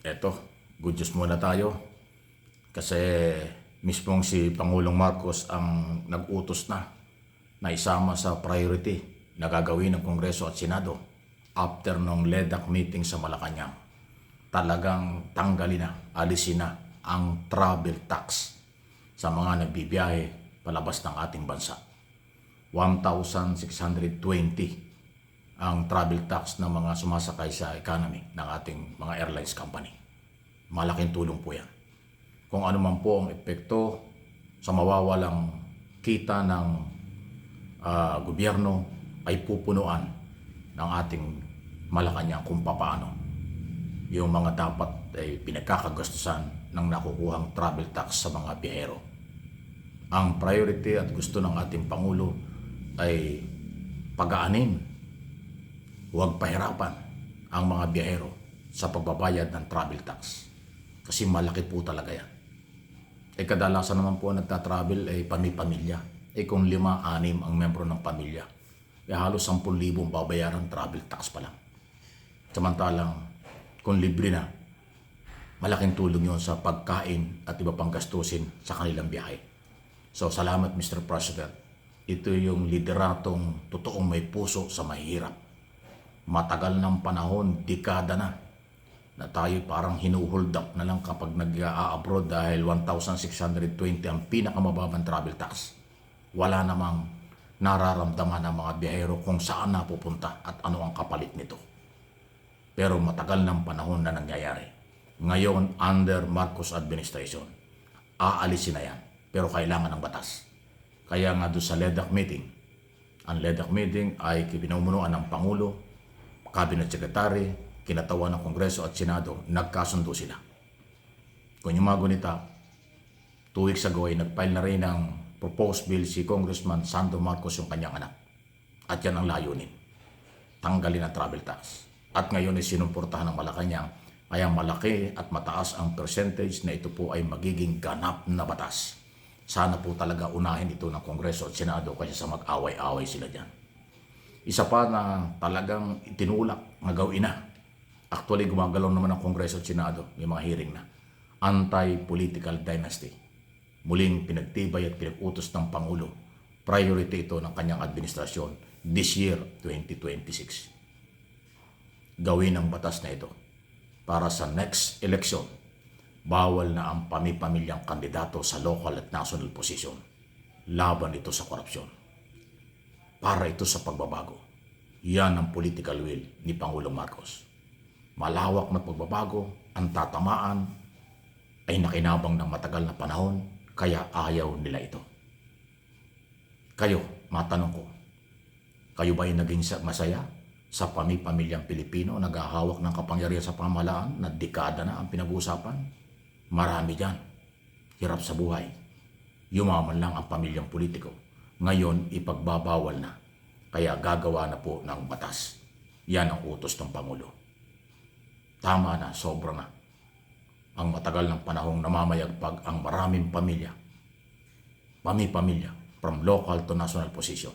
Eto, good news muna tayo. Kasi mismong si Pangulong Marcos ang nag-utos na isama sa priority na gagawin ng Kongreso at Senado after ng LEDAC meeting sa Malacanang. Talagang tanggalin na, alisin na ang travel tax sa mga nagbibiyahe palabas ng ating bansa. 1,620 ang travel tax ng mga sumasakay sa economy ng ating mga airlines company. Malaking tulong po yan. Kung ano man po ang epekto sa mawawalang kita ng gobyerno ay pupunuan ng ating Malacanang kung papaano yung mga dapat ay pinagkakagastusan ng nakukuhang travel tax sa mga biyahero. Ang priority at gusto ng ating Pangulo ay pagaanin, huwag pahirapan ang mga biyahero sa pagbabayad ng travel tax. Kasi malaki po talaga yan. Kadalasan naman po nagtatravel ay pamilya. Kung 5-6 ang membro ng pamilya, halos 10,000 babayaran travel tax pa lang. Samantalang kung libre na, malaking tulong yon sa pagkain at iba pang gastusin sa kanilang biyahe. So salamat Mr. President. Ito yung lideratong totoong may puso sa mahirap. Matagal ng panahon, dekada na tayo parang hinuhold up na lang kapag nag-a-abroad dahil 1,620 ang pinakamababang travel tax. Wala namang nararamdaman ng mga biyahero kung saan napupunta at ano ang kapalit nito. Pero matagal ng panahon na nangyayari. Ngayon, under Marcos administration, aalisin na yan. Pero kailangan ng batas. Kaya nga doon sa LEDAC meeting, ang LEDAC meeting ay pinumunuan ng Pangulo, Cabinet Secretary, kinatawan ng Kongreso at Senado, nagkasundo sila. Kung yung mga gunita, 2 weeks ago ay nag-file na rin ng proposed bill si Congressman Sandro Marcos yung kanyang anak. At yan ang layunin, tanggalin ang travel tax. At ngayon ay sinumportahan ng Malacanang, kaya malaki at mataas ang percentage na ito po ay magiging ganap na batas. Sana po talaga unahin ito ng Kongreso at Senado kaysa sa mag-away-away sila dyan. Isa pa na talagang itinulak na gawin na. Actually, gumagalaw naman ang Kongreso at Senado, may mga hearing na. Anti-political dynasty. Muling pinagtibay at pinag-utos ng Pangulo. Priority ito ng kanyang administrasyon this year, 2026. Gawin ang batas na ito para sa next election. Bawal na ang pamipamilyang kandidato sa local at national position. Laban ito sa korupsyon. Para ito sa pagbabago. Yan ang political will ni Pangulong Marcos. Malawak na pagbabago, ang tatamaan ay nakinabang ng matagal na panahon, kaya ayaw nila ito. Kayo, matanong ko, kayo ba ay naging masaya sa pamipamilyang Pilipino naghahawak ng kapangyarihan sa pamahalaan na dekada na ang pinag-uusapan? Marami dyan, hirap sa buhay. Yumaman lang ang pamilyang politiko. Ngayon, ipagbabawal na. Kaya gagawa na po ng batas. Yan ang utos ng Pangulo. Tama na, sobra na. Ang matagal ng panahong namamayagpag ang maraming pamilya. Pamilya, from local to national position.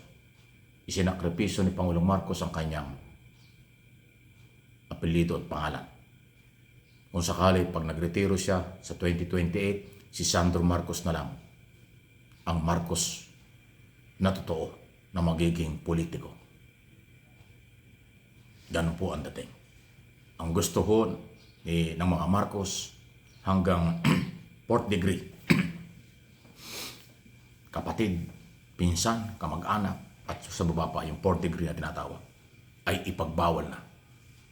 Isinakripisyo ni Pangulong Marcos ang kanyang apelyido at pangalan. Kung sakali pag nagretiro siya sa 2028, si Sandro Marcos na lang ang Marcos na totoo na magiging politiko. Ganun po ang dating. Ang gusto ho ng mga Marcos hanggang 4th degree. Kapatid, pinsan, kamag-anak at sa baba pa yung 4th degree na tinatawag ay ipagbawal na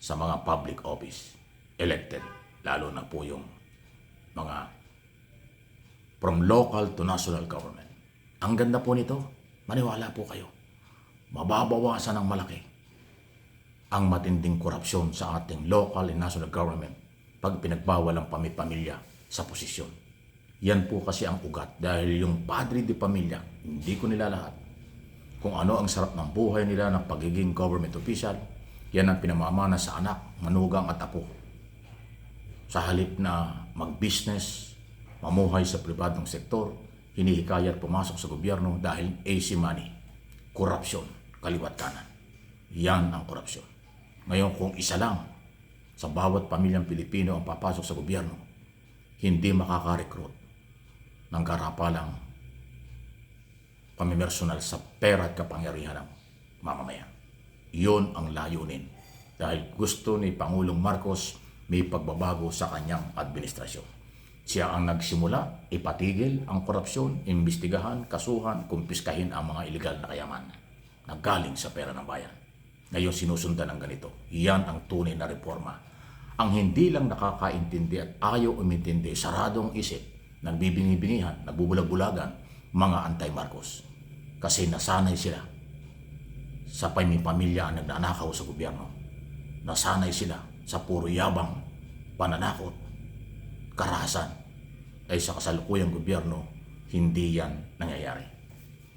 sa mga public office elected. Lalo na po yung mga from local to national government. Ang ganda po nito, maniwala po kayo. Mababawasan ng malaki ang matinding korupsyon sa ating local and national government pag pinagbawal ang pamilya sa posisyon. Yan po kasi ang ugat dahil yung padre de pamilya, hindi ko nila lahat. Kung ano ang sarap ng buhay nila ng pagiging government official, yan ang pinamamana sa anak, manugang at apo. Sa halip na mag-business, mamuhay sa pribadong sektor, hinihikayat pumasok sa gobyerno dahil easy money, korupsyon, kaliwat kanan. Yan ang korupsyon. Ngayon kung isa lang sa bawat pamilyang Pilipino ang papasok sa gobyerno, hindi makaka-recruit ng karapalang pamimersonal sa pera at kapangyarihan ng mamamayan. Yun ang layunin dahil gusto ni Pangulong Marcos may pagbabago sa kanyang administrasyon. Siya ang nagsimula, ipatigil ang korupsyon, imbestigahan, kasuhan, kumpiskahin ang mga ilegal na kayaman na galing sa pera ng bayan. Ngayon sinusundan ng ganito. Yan ang tunay na reforma. Ang hindi lang nakakaintindi at ayaw umintindi, saradong isip, nagbibingi-bingihan, nagbubulag-bulagan, mga anti-Marcos. Kasi nasanay sila sa pamilya ang nagnanakaw sa gobyerno. Nasanay sila sa puro yabang, pananakot, karahasan. Ay sa kasalukuyang gobyerno, hindi yan nangyayari.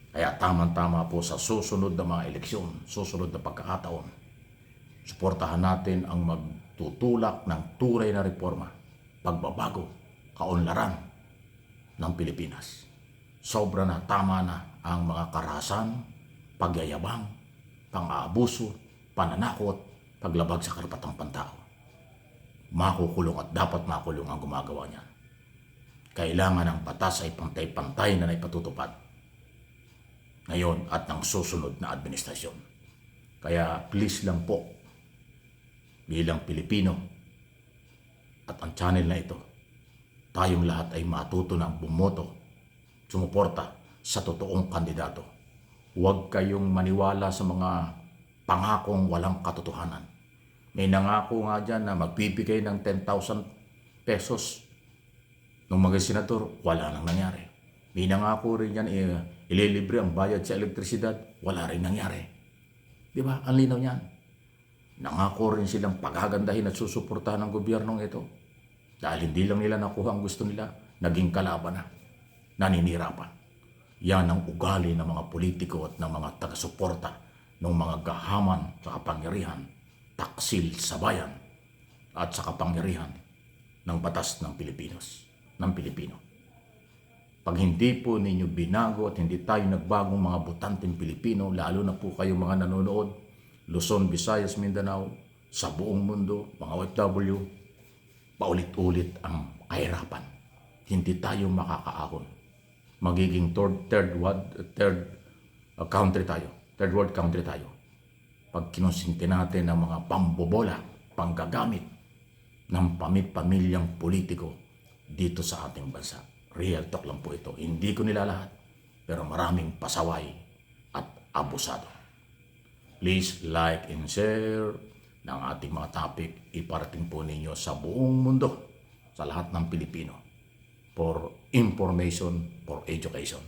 Kaya tamang-tama po sa susunod na mga eleksyon, susunod na pagkakataon, suportahan natin ang magtutulak ng tunay na reforma, pagbabago, kaunlaran ng Pilipinas. Sobra na, tama na ang mga karahasan, pagyayabang, pang-aabuso, pananakot, paglabag sa karapatang pantao. Makukulong at dapat makulong ang gumagawa niyan. Kailangan ang batas ay pantay-pantay na naipatutupad ngayon at ng susunod na administrasyon. Kaya please lang po, bilang Pilipino at ang channel na ito, tayong lahat ay matuto ng bumoto, sumuporta sa totoong kandidato. Huwag kayong maniwala sa mga pangakong walang katotohanan. May nangako nga dyan na magbibigay ng 10,000 pesos nung mga senador, wala nang nangyari. May nangako rin yan, ililibre ang bayad sa elektrisidad, wala rin nangyari. Di ba? Ang linaw niyan. Nangako rin silang paghagandahin at susuportahan ng gobyernong ito. Dahil hindi lang nila nakuha ang gusto nila, naging kalaban na, naninira pa. Yan ang ugali ng mga politiko at ng mga taga-suporta ng mga gahaman sa kapangyarihan, taksil sa bayan at sa kapangyarihan ng batas ng Pilipinos, ng Pilipino. Pag hindi po ninyo binago at hindi tayo nagbagong mga botanteng Pilipino, lalo na po kayo mga nanonood, Luzon, Visayas, Mindanao, sa buong mundo, mga OFW, paulit-ulit ang kahirapan. Hindi tayo makakaahon. Magiging third world country tayo. Pag kinusinti natin ang mga pambobola, panggagamit ng pamilyang politiko dito sa ating bansa. Real talk lang po ito. Hindi ko nilalahat, pero maraming pasaway at abusado. Please like and share ng ating mga topic. Iparating po ninyo sa buong mundo, sa lahat ng Pilipino, for information, for education.